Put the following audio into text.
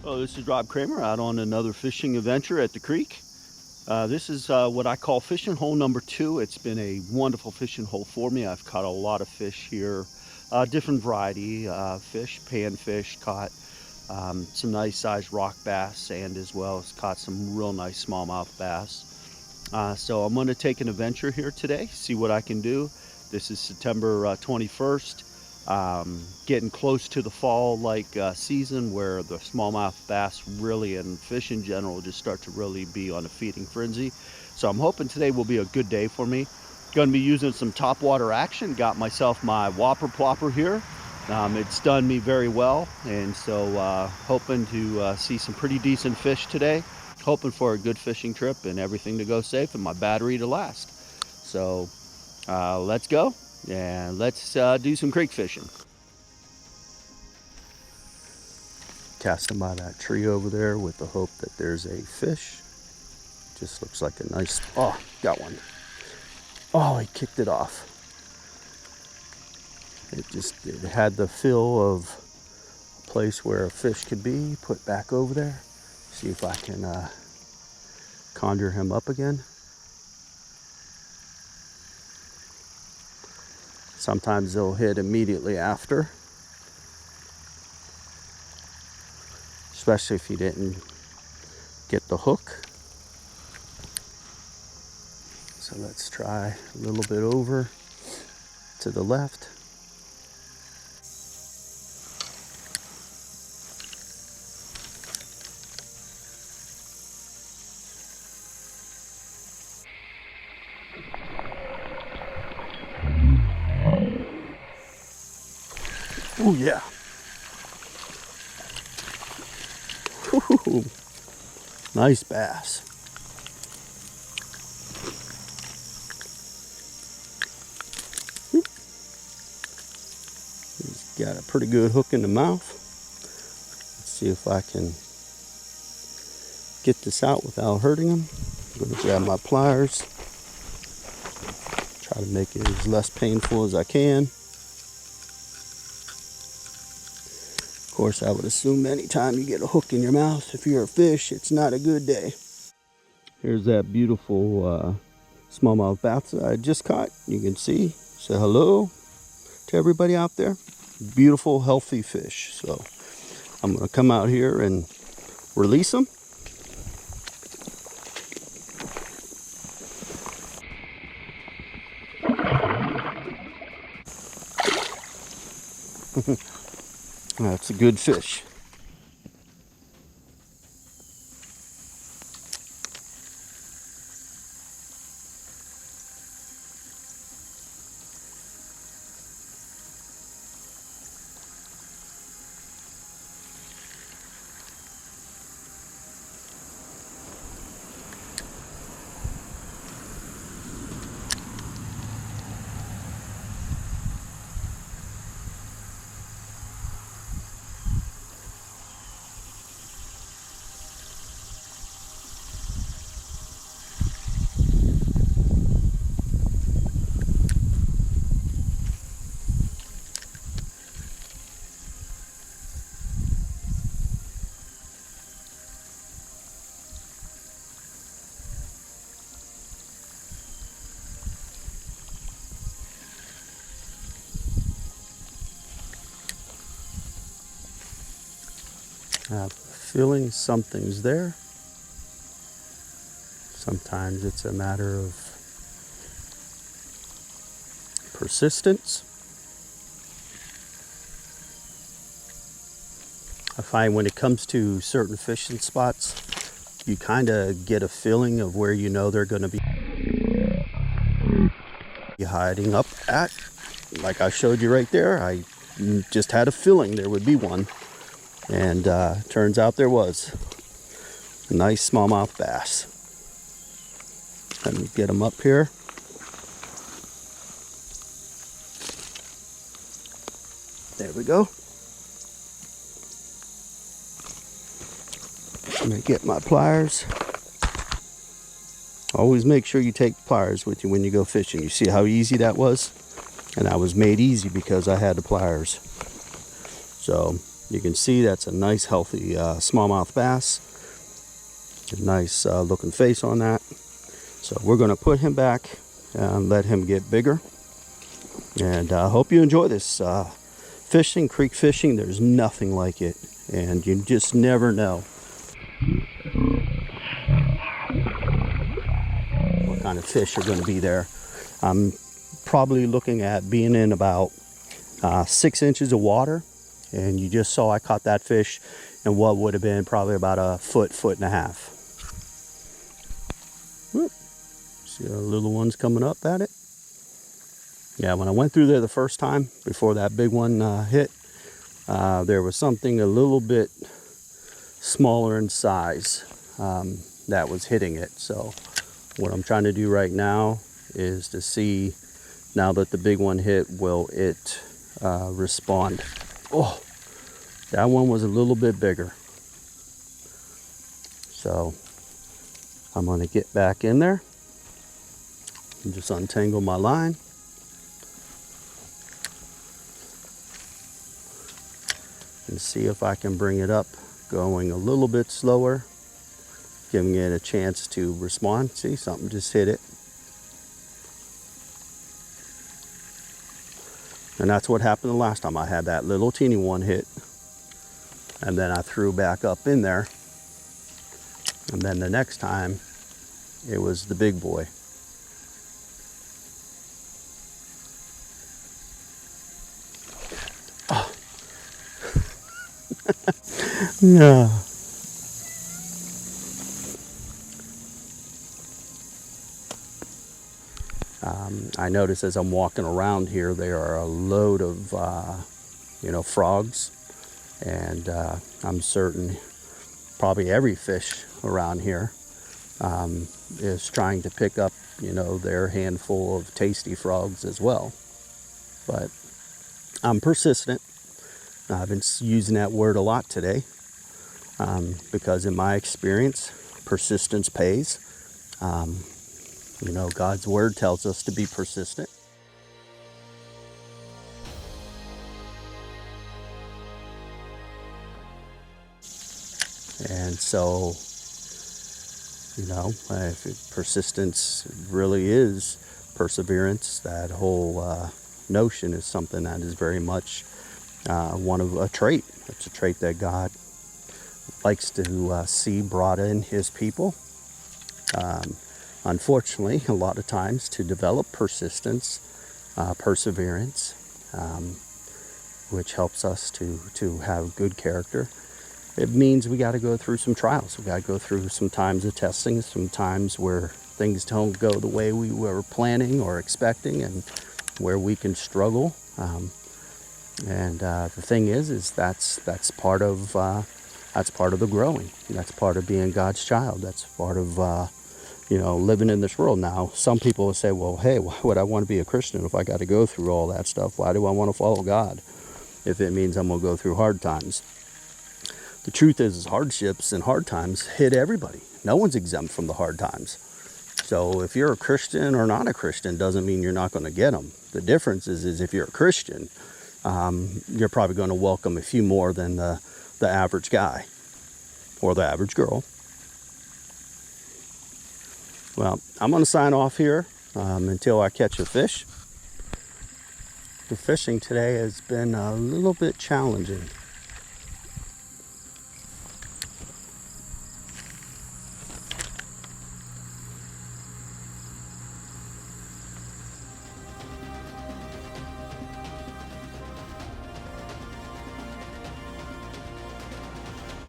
Hello, this is Rob Kramer out on another fishing adventure at the creek. This is what I call fishing hole number 2. It's been a wonderful fishing hole for me. I've caught a lot of fish here, different variety fish, panfish, caught some nice sized rock bass, and as well as caught some real nice smallmouth bass. So I'm going to take an adventure here today, see what I can do. This is September 21st. Getting close to the fall season where the smallmouth bass really and fish in general just start to really be on a feeding frenzy. So I'm hoping today will be a good day for me. Going to be using some topwater action. Got myself my Whopper Plopper here. It's done me very well, and so hoping to see some pretty decent fish today. Hoping for a good fishing trip and everything to go safe and my battery to last. So let's go. And let's do some creek fishing. Casting by that tree over there with the hope that there's a fish. Just looks like a nice, oh, got one. Oh, he kicked it off. It had the feel of a place where a fish could be. Put back over there. See if I can conjure him up again. Sometimes they'll hit immediately after, especially if you didn't get the hook. So let's try a little bit over to the left. Oh yeah. Ooh, nice bass. He's got a pretty good hook in the mouth. Let's see if I can get this out without hurting him. I'm going to grab my pliers. Try to make it as less painful as I can. Of course, I would assume anytime you get a hook in your mouth, if you're a fish, it's not a good day. Here's that beautiful smallmouth bass that I just caught. You can see. Say hello to everybody out there. Beautiful, healthy fish. So I'm going to come out here and release them. That's a good fish. I have a feeling something's there. Sometimes it's a matter of persistence. I find when it comes to certain fishing spots, you kind of get a feeling of where you know they're going to be hiding up at. Like I showed you right there, I just had a feeling there would be one. And turns out there was a nice smallmouth bass. Let me get him up here. There we go. I'm gonna get my pliers. Always make sure you take pliers with you when you go fishing. You see how easy that was? And that was made easy because I had the pliers. So You can see that's a nice healthy smallmouth bass. A nice looking face on that. So we're going to put him back and let him get bigger. And I hope you enjoy this fishing, creek fishing. There's nothing like it, and you just never know what kind of fish are going to be there. I'm probably looking at being in about 6 inches of water, and you just saw I caught that fish in what would have been probably about a foot and a half. Whoop. See the little ones coming up at it? Yeah, when I went through there the first time, before that big one hit, there was something a little bit smaller in size that was hitting it. So what I'm trying to do right now is to see, now that the big one hit, will it respond? Oh, that one was a little bit bigger. So I'm going to get back in there and just untangle my line. And see if I can bring it up, going a little bit slower, giving it a chance to respond. See, something just hit it. And that's what happened the last time. I had that little teeny one hit, and then I threw back up in there. And then the next time, it was the big boy. Yeah. I notice as I'm walking around here, there are a load of, frogs, and I'm certain probably every fish around here is trying to pick up, their handful of tasty frogs as well. But I'm persistent. I've been using that word a lot today. Because in my experience, persistence pays. God's word tells us to be persistent. And so, if persistence really is perseverance, that whole notion is something that is very much one of a trait. It's a trait that God likes to see brought in his people. Unfortunately, a lot of times to develop persistence, perseverance, which helps us to have good character, it means we got to go through some trials. We got to go through some times of testing, some times where things don't go the way we were planning or expecting, and where we can struggle. The thing is that's part of the growing. That's part of being God's child. That's part of living in this world. Now, some people will say, well, hey, why would I want to be a Christian if I got to go through all that stuff? Why do I want to follow God if it means I'm going to go through hard times? The truth is hardships and hard times hit everybody. No one's exempt from the hard times. So if you're a Christian or not a Christian doesn't mean you're not going to get them. The difference is if you're a Christian, you're probably going to welcome a few more than the average guy or the average girl. Well, I'm going to sign off here until I catch a fish. The fishing today has been a little bit challenging.